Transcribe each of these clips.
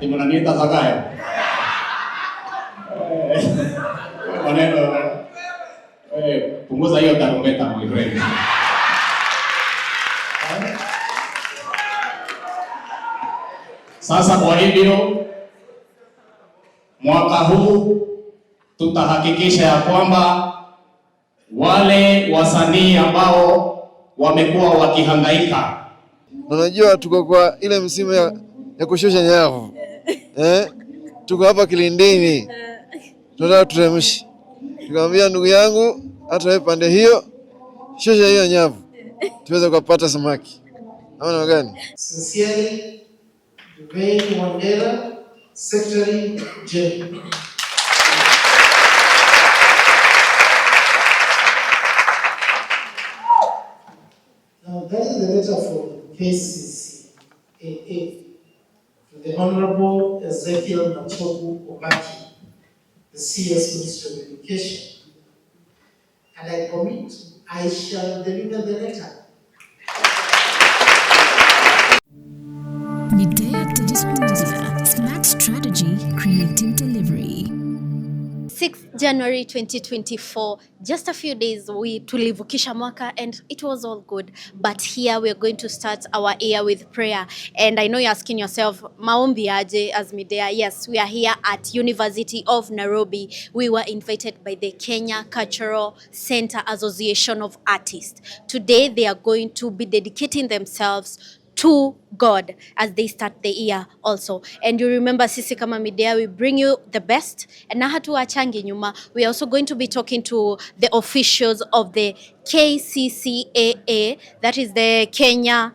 ati mnaniita Zakayo. Maneno punguza hiyo tarumbeta my friend. Sasa kwa hivyo mwaka huu tutahakikisha ya kwamba wale wasanii ambao wamekuwa wakihangaika. Unajua tuko kwa ile msimu ya kushusha nyavu. Tuko hapa Kilindini. Tunataka tutemshi. Tukamwambia ndugu yangu hata wewe pande hiyo shusha hiyo nyavu. Tuweze kupata samaki. Naona gani? Sincerely, Taifa Wandera, Secretary General. Now that is the letter from KCCAA to the Honorable Ezekiel Machogu Obaki, the CS Minister of Education, and I commit I shall deliver the letter. Smart strategy, creative delivery. 6th January 2024, just a few days we tulivukisha mwaka and it was all good, but here we are going to start our year with prayer. And I know you're asking yourself, maombi aje as media? Yes, we are here at University of Nairobi. We were invited by the Kenya Cultural Center Association of Artists. Today they are going to be dedicating themselves to God as they start the year also. And you remember sisi kama media, we bring you the best. And na hatuwachangi nyuma. We are also going to be talking to the officials of the KCCAA, that is the Kenya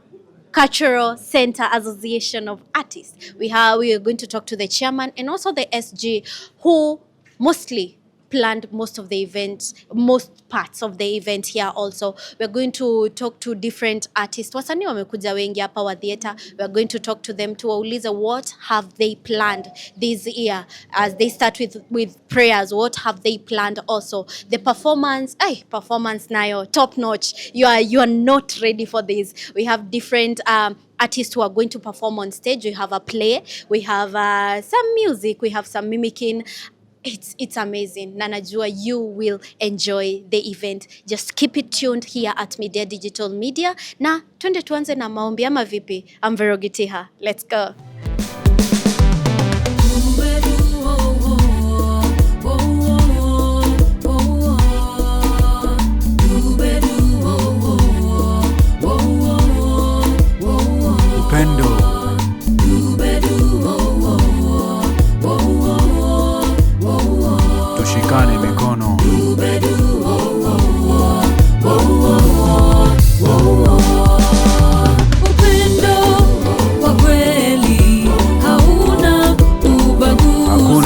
Cultural Center Association of Artists. We are going to talk to the chairman and also the SG who mostly planned most of the events, most parts of the event here also. We're going to talk to different artists. Wasanii wamekuja wengi hapa wa theater. We're going to talk to them to waulize what have they planned this year as they start with prayers. What have they planned also? The performance nayo top notch. You are not ready for this. We have different artists who are going to perform on stage. We have a play, we have some music, we have some mimicking. It's amazing. Na najua you will enjoy the event. Just keep it tuned here at Media Digital Media. Na twende tuanze na maombi ama vipi? I'm Verogitiha. Let's go. Upendo. Tushikane mikono. Upendo wa kweli hauna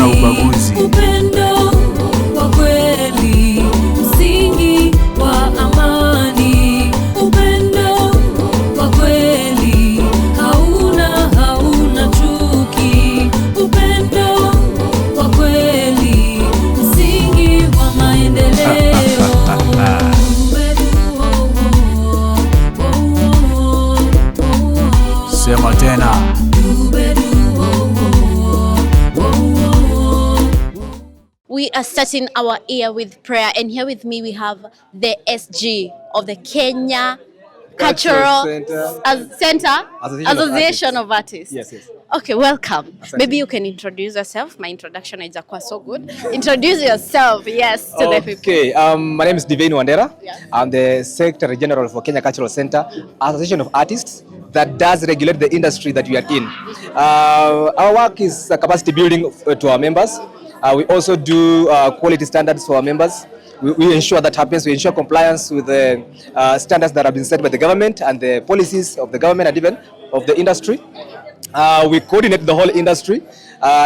ubaguzi. Upendo wa kweli msingi wa amani. Upendo wa kweli hauna chuki. Upendo wa kweli msingi wa maendeleo. Sema tena. We are starting our year with prayer, and here with me we have the SG of the Kenya Cultural Center Association of Artists. Yes. Okay, welcome. Maybe you can introduce yourself. My introduction is quite so good. Introduce yourself, yes, to the people. Okay, my name is Taifa Wandera. Yeah. I'm the Secretary General for Kenya Cultural Center, Association of Artists that does regulate the industry that we are in. Our work is capacity building to our members. We also do quality standards for our members. We ensure that happens. We ensure compliance with the standards that have been set by the government and the policies of the government and even of the industry. We coordinate the whole industry,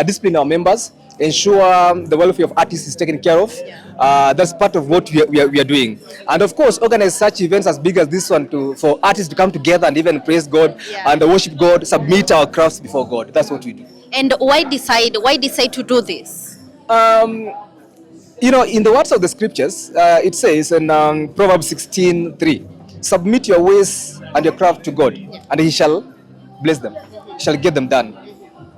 discipline our members, ensure the welfare of artists is taken care of. That's part of what we are doing. And of course, organize such events as big as this one for artists to come together and even praise God and worship God, submit our crafts before God. That's what we do. And why decide to do this? In the words of the scriptures, it says in Proverbs 16:3, submit your ways and your craft to God, and He shall bless them, shall get them done.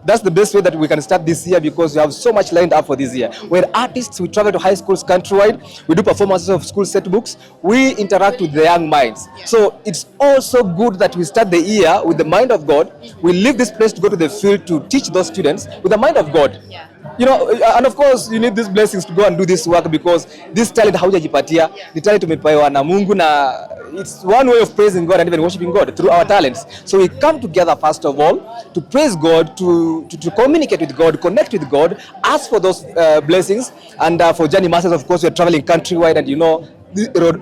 That's the best way that we can start this year, because we have so much lined up for this year. We're artists, we travel to high schools countrywide, we do performances of school set books, we interact with the young minds. So it's also good that we start the year with the mind of God. We leave this place to go to the field to teach those students with the mind of God. You know, and of course you need these blessings to go and do this work, because this talent haujajipatia, the talent tumepewa na Mungu, na it's one way of praising God and even worshiping God through our talents. So we come together first of all to praise God, to communicate with God, connect with God, ask for those blessings, and for journey masters, of course, we are traveling countrywide, and you know,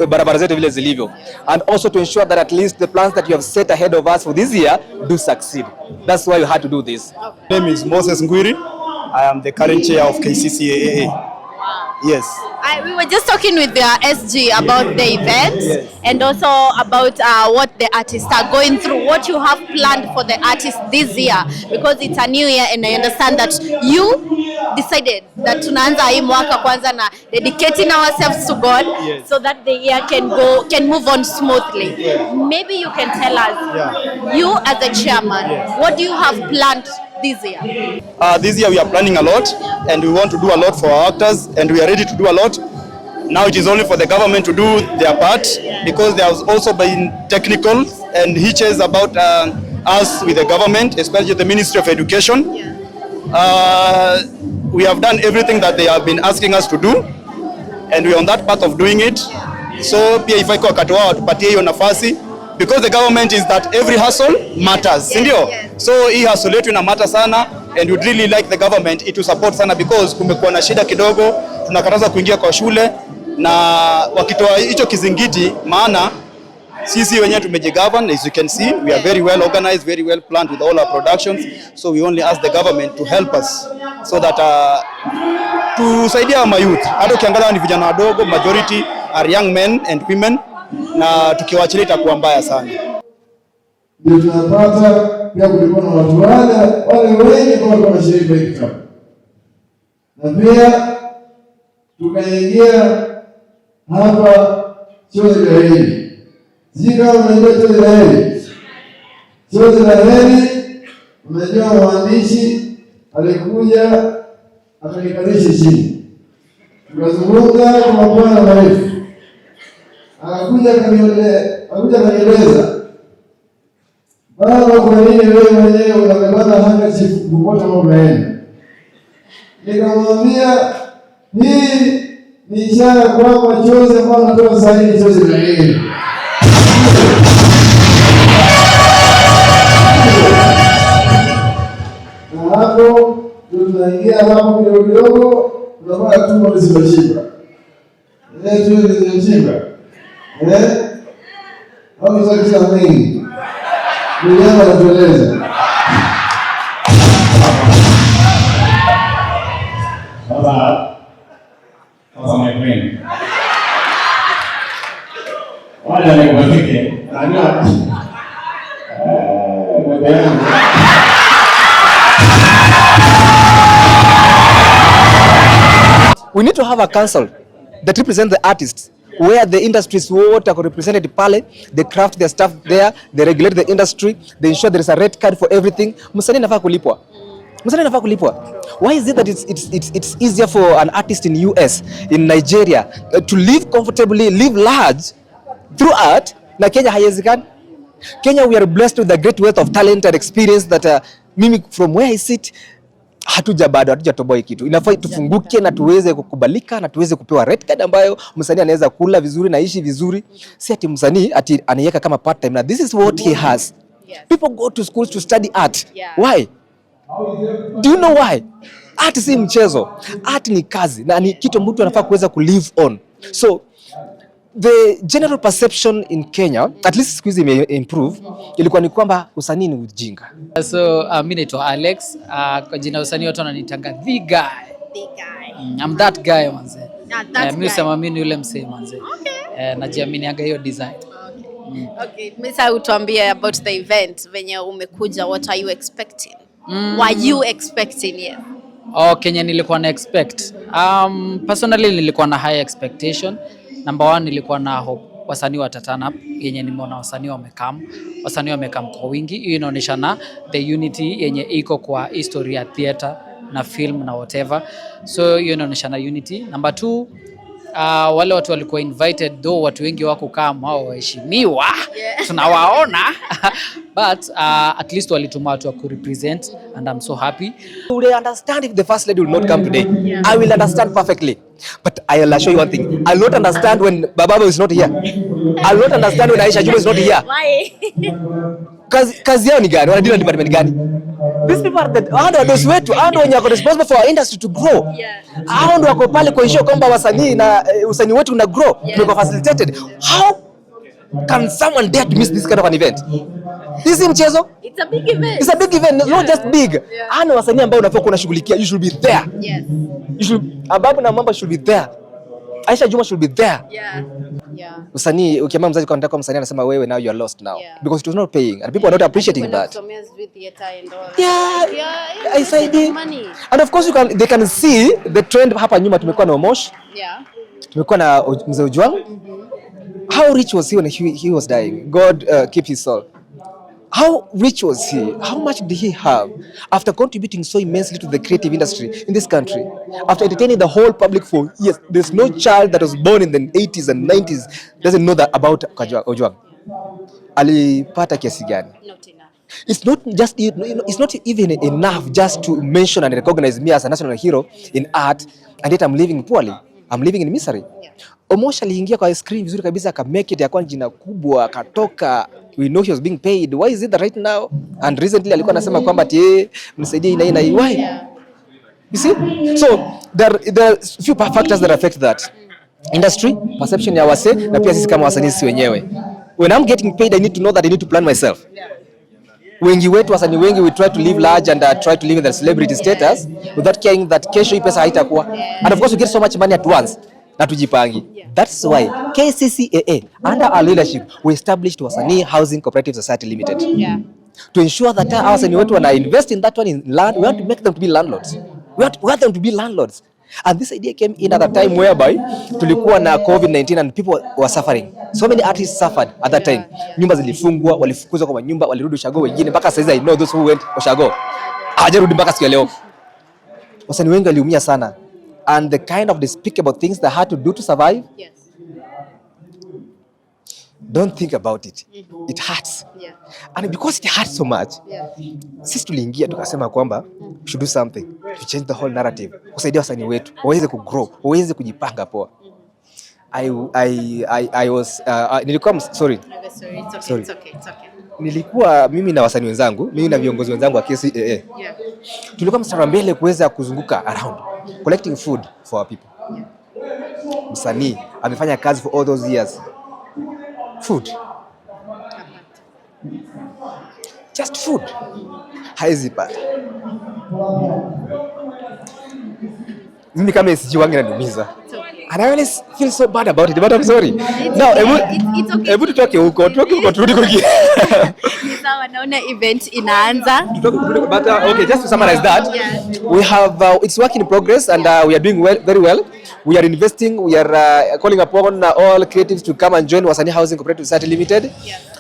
barabara zetu vile zilivyo, and also to ensure that at least the plans that you have set ahead of us for this year do succeed. That's why you had to do this. My name is Moses Ngwiri. I am the current chair of KCCAA. Yes. We were just talking with the SG about the event, and also about what the artists are going through, what you have planned for the artists this year, because it's a new year, and I understand that you decided that tunaanza hii mwaka kwanza na dedicating ourselves to God, so that the year can move on smoothly. Maybe you can tell us, you as a chairman, what do you have planned this year? This year we are planning a lot, and we want to do a lot for our actors, and we are ready to do a lot. Now it is only for the government to do their part, because there has also been technical and hitches about us with the government, especially the Ministry of Education. We have done everything that they have been asking us to do, and we are on that path of doing it. So pia ifai wakati wao tupatie hiyo nafasi, because the government is that every hustle matters, ndio? So hii hustle yetu ina matter sana, and we really like the government to support sana, because kumekuwa na shida kidogo, tunakataza kuingia kwa shule, na wakitoa hicho kizingiti, maana sisi wenyewe tumejigovern. As you can see, we are very well organized, very well planned with all our productions. So we only ask the government to help us, so that tusaidia wa youth. Hata ukiangalia ni vijana wadogo, majority are young men and women, na tukiwaachilia itakuwa mbaya sana. Ndio tunapata pia kulikuwa na watu wale wengi kwa mashirika ya kitabu, na pia tukaingia hapa chozi la heri. Zika unajua chozi la heri. Chozi la heri, unajua mwandishi alikuja akanikalisha chini, tukazungumza kwa mapana marefu, akakuja kanieleza, baba, kwa nini wewe mwenyewe unabebana handkerchief kupote unaenda? Nikamwambia hii ni ishara kwamba chozi ambalo natoa sasa hivi chozi la heri. Na hapo tunaingia hapo kidogo, tunapata tumbo lisibashiba. Tumbo lisibashiba. Au za kisa mingi. Ndio anatueleza. Sasa my friend. Wala ni mwafike. Najua. We need to have a council that represents the artists, where the industries wote are represented pale, they craft their stuff there, they regulate the industry, they ensure there is a red card for everything. Msanii anafaa kulipwa. Msanii anafaa kulipwa. Why is it that it's easier for an artist in US, in Nigeria, to live comfortably, live large through art, na Kenya haiwezekani? Kenya, we are blessed with a great wealth of talent and experience that mimi from where I sit, hatujatoboa kitu. Inafaa tufunguke na tuweze kukubalika na tuweze kupewa red card ambayo msanii anaweza kula vizuri na ishi vizuri. Si ati msanii ati anaiweka kama part time. Na this is what he has. People go to schools to study art. Why? Do you know why? Art si mchezo. Art ni kazi na ni kitu mtu anafaa kuweza ku live on. So the general perception in Kenya, at least siku hizi improve, ilikuwa ni kwamba usanii ni ujinga. So mimi naitwa Alex, kwa jina usanii watu wananitanga the guy. I'm that guy manze. Mimi sema mimi yule msee manze. Najiaminiaga hiyo design. Okay, Mr. utuambie about the event venye umekuja, what are you expecting? Were you expecting? Kenya nilikuwa na expect. Personally nilikuwa na high expectation. Number one, nilikuwa na hope wasanii watatana yenye nimeona wasanii wamekam kwa wingi. Hiyo inaonyeshana the unity yenye iko kwa history ya theater na film na whatever. So hiyo inaonyeshana unity. Number 2, wale watu walikuwa invited, though watu wengi wako kama hao waheshimiwa, tunawaona but at least walituma watu wa kurepresent, and I'm so happy. Would I understand if the first lady will not come today? I will understand perfectly. But I'll assure you one thing. I'll not understand when Bababo is not here. I'll not understand when Aisha Juma is not here. Why? Kazi yao ni gani? Wanadili na department gani? These people are the wadosi wetu, ndio wenye wako responsible for our industry to grow. Hao ndio wako pale kuensure kwamba wasanii na usanii wetu una grow, tumekuwa facilitated. How can someone dare to miss this kind of an event? This is mchezo. It's a big event. It's a big event, not just big. Ana wasanii ambao unafaa kunashughulikia, you should be there. Yes. You should, Ababu na Mamba should be there. Aisha Juma should be there. Usanii, ukiambia mzazi kwa nataka msanii anasema wewe now you are lost now. Because it was not paying and people are not appreciating that. I said it. And of course they can see the trend hapa nyuma. Tumekuwa na Omosh. Tumekuwa na Mzee Ojwang. How rich was he when he was dying? God keep his soul. How rich was he? How much did he have after contributing so immensely to the creative industry in this country? After entertaining the whole public for years, there's no child that was born in the 80s and 90s doesn't know that about Ojwang. Alipata kiasi gani? Not enough. It's not just, it's not even enough just to mention and recognize me as a national hero in art, and yet I'm living poorly. I'm living in misery. Omosh aliingia kwa screen vizuri kabisa, aka make it, akawa jina kubwa, akatoka. We know he was being paid. Why is it that right now? And recently alikuwa anasema kwamba ati mnisaidie ina why? You see? So there are few factors that affect that. Industry, perception ya wase, na pia sisi kama wasanii sisi wenyewe. When I'm getting paid, I need to know that I need to plan myself. Wengi wetu wasanii wengi, we try to live large and try to live in the celebrity status without caring that kesho hii pesa haitakuwa. And of course we get so much money at once. Na tujipangi. That's why KCCAA under our leadership we established Wasanii Housing Cooperative Society Limited. To ensure that our wasanii wetu wana invest in that one in land, we want to make them to be landlords. We want them to be landlords. And this idea came in at a time whereby tulikuwa na COVID-19 and people were suffering. So many artists suffered at that time. Nyumba zilifungwa, walifukuzwa kwa nyumba, walirudi ushago wengine mpaka sasa I know those who went ushago. Hawajarudi mpaka siku leo. Wasanii wengi waliumia sana. And the kind of despicable things they had to do to survive. Don't think about it. It hurts. And because it hurts so much, sisi tuliingia tukasema kwamba we should do something to change the whole narrative. Kusaidia wasanii wetu waweze kugrow, waweze kujipanga poa. I was nilikuwa sorry. It's okay. Nilikuwa mimi na wasanii wenzangu, mimi na viongozi wenzangu wa KCCAA. Tulikuwa mstari mbele kuweza kuzunguka around collecting food for our people. Msanii amefanya kazi for all those years. Food. Just food. Haizi pata. Mimi kama SG wangu inaniumiza. And I always feel so bad about it, but I'm sorry. Now, hebu tutoke huko, turudi kwa kile. Sawa, naona event inaanza. But okay, just to summarize that, we have it's work in progress and we are doing very well. We are investing, we are calling upon all creatives to come and join Wasanii Housing Cooperative Society Limited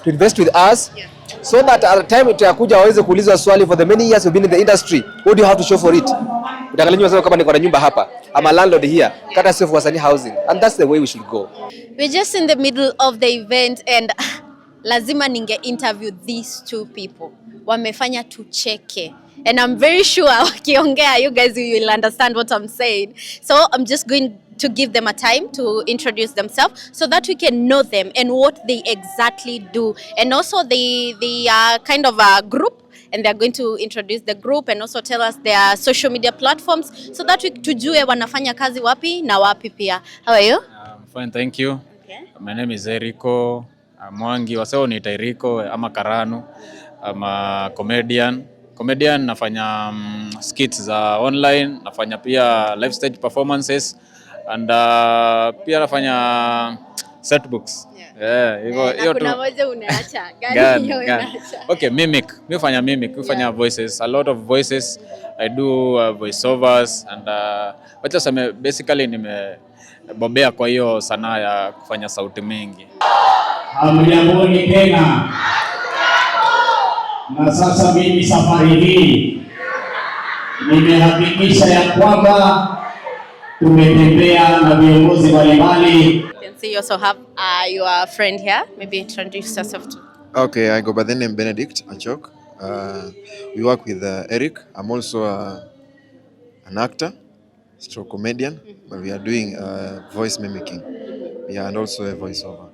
to invest with us. So that at the time itakuja waweze kuulizwa swali, for the many years you've been in the industry, what do you have to show for it? Utaangalia sasa kama niko na nyumba hapa, I'm a landlord here, kata sio for Wasanii Housing, and that's the way we should go. We're just in the middle of the event and lazima ninge interview these two people. Wamefanya tucheke. And I'm very sure wakiongea you guys will understand what I'm saying. So I'm just going to give them a time to introduce themselves so that we can know them and what they exactly do. And also they are kind of a group and they're going to introduce the group and also tell us their social media platforms so that we tujue wanafanya kazi wapi na wapi pia. How are you? Fine, thank you. Okay. My name is Eriko Mwangi, wasao ni Eriko ama Karanu. I'm a comedian. Nafanya skits za online, nafanya pia live stage performances and pia nafanya set books. Hivyo kuna moja unaacha. Gani hiyo unaacha? Okay, mimic. Mimi hufanya mimic, hufanya voices, a lot of voices. I do voiceovers and basically nimebobea kwa hiyo sanaa ya kufanya sauti mingi. Hamjamboni tena. Na sasa mimi safari hii nimehakikisha ya kwamba tumetembea na viongozi mbalimbali. You can see you also have your friend here. Maybe introduce yourself too. Okay, I go by the name Benedict Achok. We work with Eric. I'm also an actor, stroke comedian, but we are doing voice mimicking. Yeah, and also a voiceover.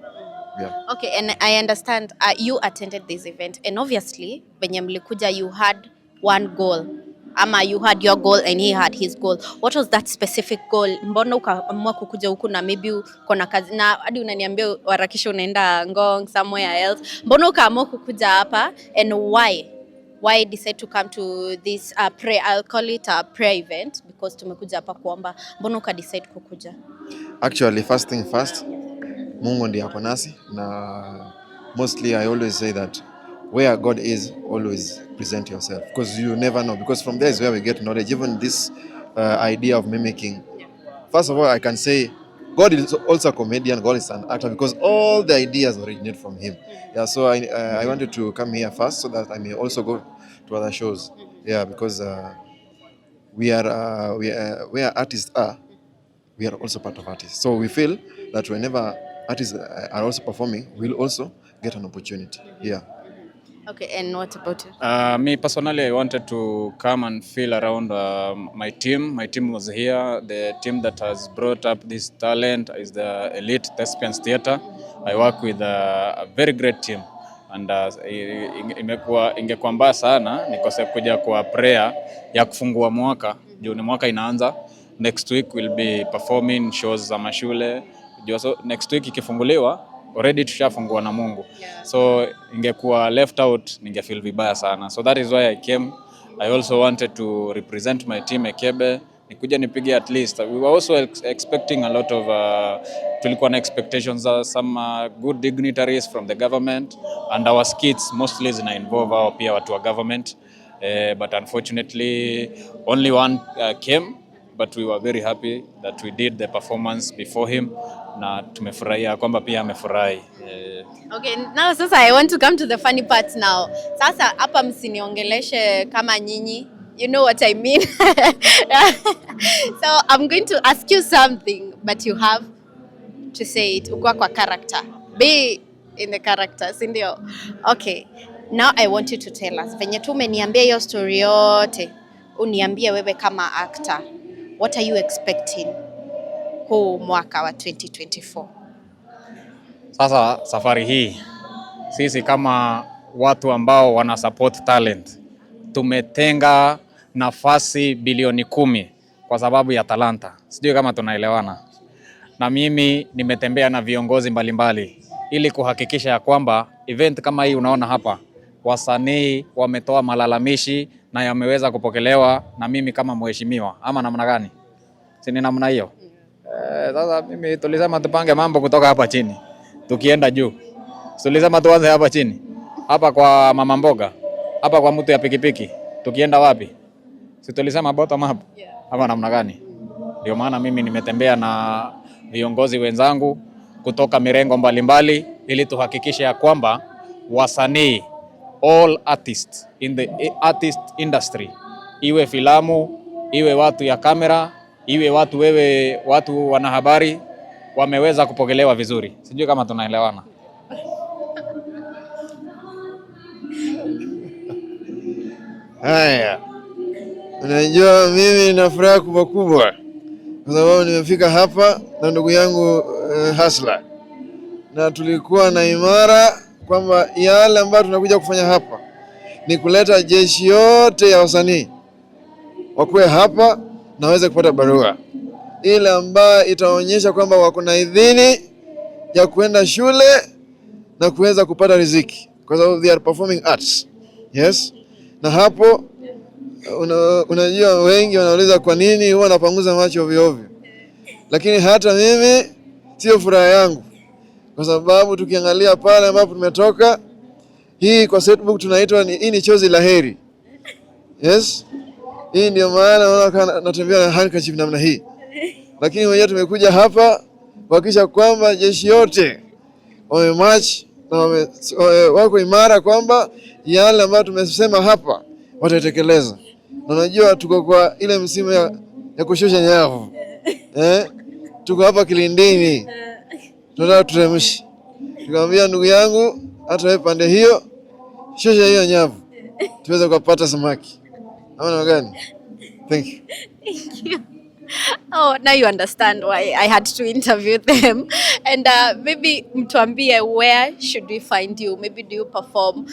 Yeah. Okay, and I understand you attended this event, and obviously when mlikuja you had one goal. Ama you had your goal and he had his goal. What was that specific goal? Mbona ukaamua kukuja huku na maybe uko na kazi na hadi unaniambia warakisha unaenda Ngong somewhere else. Mbona ukaamua kukuja hapa, and why? Why decide to come to this prayer? I'll call it a prayer event because tumekuja hapa kuomba. Mbona uka decide kukuja? Actually, first thing first, Mungu ndiye ako nasi, na mostly I always say that where God is, always present yourself, because you never know, because from there is where we get knowledge. Even this idea of mimicking, first of all, I can say God is also a comedian, God is an actor, because all the ideas originate from him. Yeah, so I wanted to come here first so that I may also go to other shows. Yeah, because where artists are, we are also part of artists. So we feel that whenever artists are also performing, we'll also get an opportunity. Yeah. Okay, and what about you? Me personally, I wanted to come and feel around my team. My team was here. The team that has brought up this talent is the Elite Thespians Theatre. I work with a very great team. And ingekuwa mbaya sana nikose kuja kwa prayer ya kufungua mwaka. Juu ni mwaka inaanza. Next week we'll be performing shows za mashule. So next week ikifunguliwa, already tushafungua na Mungu. So ingekuwa left out, ningefeel vibaya sana. So that is why I came. I also wanted to represent my team Ekebe. Nikuja nipige at least. We were also expecting a lot of tulikuwa na expectations of some good dignitaries from the government, and our skits mostly zina involve our pia watu wa government. But unfortunately only one came, but we were very happy that we did the performance before him, na tumefurahia kwamba pia amefurahi. Okay, now sasa I want to come to the funny part now. Sasa hapa msiniongeleshe kama nyinyi. You know what I mean? So I'm going to ask you something, but you have to say it ukwa kwa character. Be in the character, si ndio? Okay. Now I want you to tell us. Venye tu umeniambia hiyo story yote, uniambie wewe kama actor. What are you expecting huu mwaka wa 2024? Sasa safari hii sisi kama watu ambao wana support talent tumetenga nafasi bilioni 10 kwa sababu ya talanta. Sijui kama tunaelewana. Na mimi nimetembea na viongozi mbalimbali ili kuhakikisha ya kwamba event kama hii unaona hapa, wasanii wametoa malalamishi na yameweza kupokelewa na mimi kama mheshimiwa, ama namna gani? Si ni namna hiyo? Sasa mimi tulisema tupange mambo kutoka hapa chini tukienda juu. Tulisema tuanze hapa chini, hapa kwa mama mboga, hapa kwa mtu ya pikipiki, tukienda wapi? Si tulisema bottom up, ama namna gani? Ndio maana mimi nimetembea na viongozi wenzangu kutoka mirengo mbalimbali ili tuhakikishe ya kwamba wasanii, all artists in the artist industry, iwe filamu, iwe watu ya kamera, iwe watu wanahabari, wameweza kupokelewa vizuri. Sijui kama tunaelewana. Haya, unajua mimi nina furaha kubwa kubwa kwa sababu nimefika hapa na ndugu yangu Hasla, na tulikuwa na imara kwamba yale ambayo tunakuja kufanya hapa ni kuleta jeshi yote ya wasanii wakuwe hapa na waweze kupata barua ile ambayo itaonyesha kwamba wako na idhini ya kuenda shule na kuweza kupata riziki, kwa sababu they are performing arts. Yes. Na hapo unajua wengi wanauliza kwa nini huwa napanguza macho ovyo ovyo, lakini hata mimi sio furaha yangu, kwa sababu tukiangalia pale ambapo tumetoka, hii kwa setbook tunaitwa hii ni chozi la heri. Yes. Hii ndio maana unaona natembea na handkerchief namna hii. lakini wenyewe tumekuja hapa kuhakikisha kwamba jeshi yote wamemarch na wako imara kwamba yale ambayo tumesema hapa watatekeleza. Na unajua tuko kwa ile msimu ya kushusha nyavu. Tuko hapa kilindini. Tunataka tuteremshe. Tukamwambia ndugu yangu hata wewe pande hiyo shusha hiyo nyavu tuweze kupata samaki. Naona gani? Thank you. Thank you. Oh, now you understand why I had to interview them. And maybe mtuambie, where should we find you? Maybe do you perform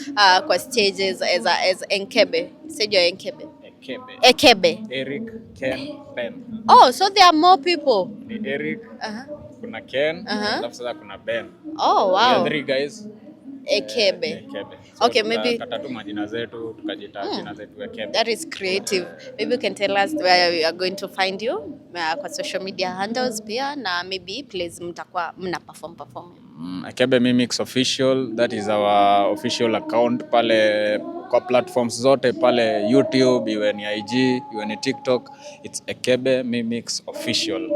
kwa stages as Enkebe? Say your Enkebe. Ekebe. Eric, Ken, Ben. Oh, so there are more people. Ni Eric, kuna Ken, alafu sasa kuna Ben. Oh, wow. We are 3 guys. Ekebe. So okay, maybe katatu majina zetu tukajita jina zetu Ekebe. That is creative. Maybe you can tell us where we are going to find you kwa social media handles pia, na maybe place mtakuwa mna perform. Ekebe Mimics Official, that is our official account pale kwa platforms zote pale YouTube, iwe ni IG, iwe ni TikTok, it's Ekebe Mimics Official.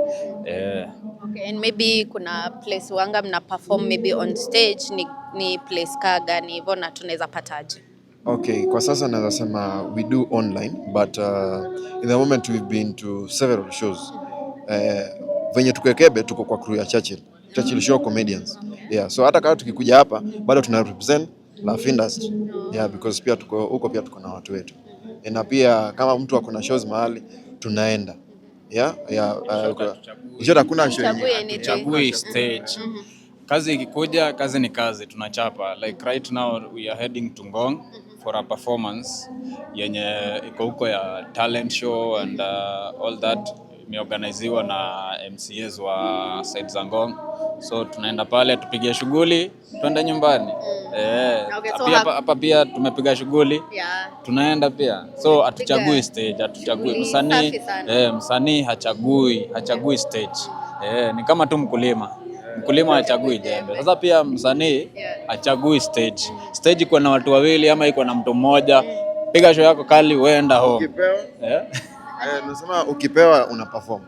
Okay, and maybe kuna place wanga mna perform maybe on stage, ni place gani hivyo na tunaweza pataje? Okay, kwa sasa naweza sema we do online, but in the moment we've been to several shows. Venye tuko Ekebe tuko kwa crew ya Churchill Show Comedians. Yeah, so hata kama tukikuja hapa bado tuna represent Laugh industry. Yeah, because pia tuko huko, pia tuko na watu wetu. Na pia kama mtu ako na shows mahali tunaenda. Yeah, hakuna show Chagui stage. Kazi ikikuja, kazi ni kazi, tunachapa. Like right now we are heading to Ngong for a performance yenye iko huko ya talent show and all that, imeorganiziwa na MCAs wa side za Ngong. So tunaenda pale tupige shughuli, tuende nyumbani. Okay, so hapa pia tumepiga shughuli. Yeah. Tunaenda pia. So hatuchagui stage, hatuchagui msanii hachagui stage. Ni kama tu mkulima hachagui jembe. Sasa pia msanii hachagui stage. Stage iko na watu wawili ama iko na mtu mmoja. Piga show yako kali, uenda home. Nasema ukipewa una perform.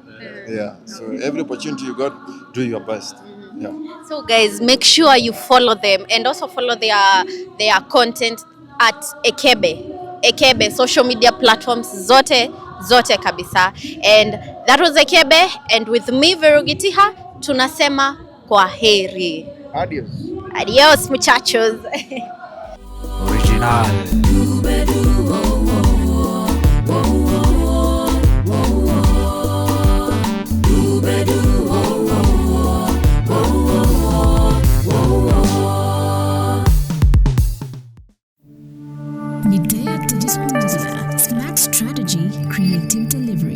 Yeah. So every opportunity you got, do your best. Yeah. So guys, make sure you follow them and also follow their content at Ekebe social media platforms zote kabisa. And that was Ekebe, and with me Verugitiha, tunasema kwa heri. Adios muchachos. Original. Midday Activities Media, Smart Strategy, Creative Delivery.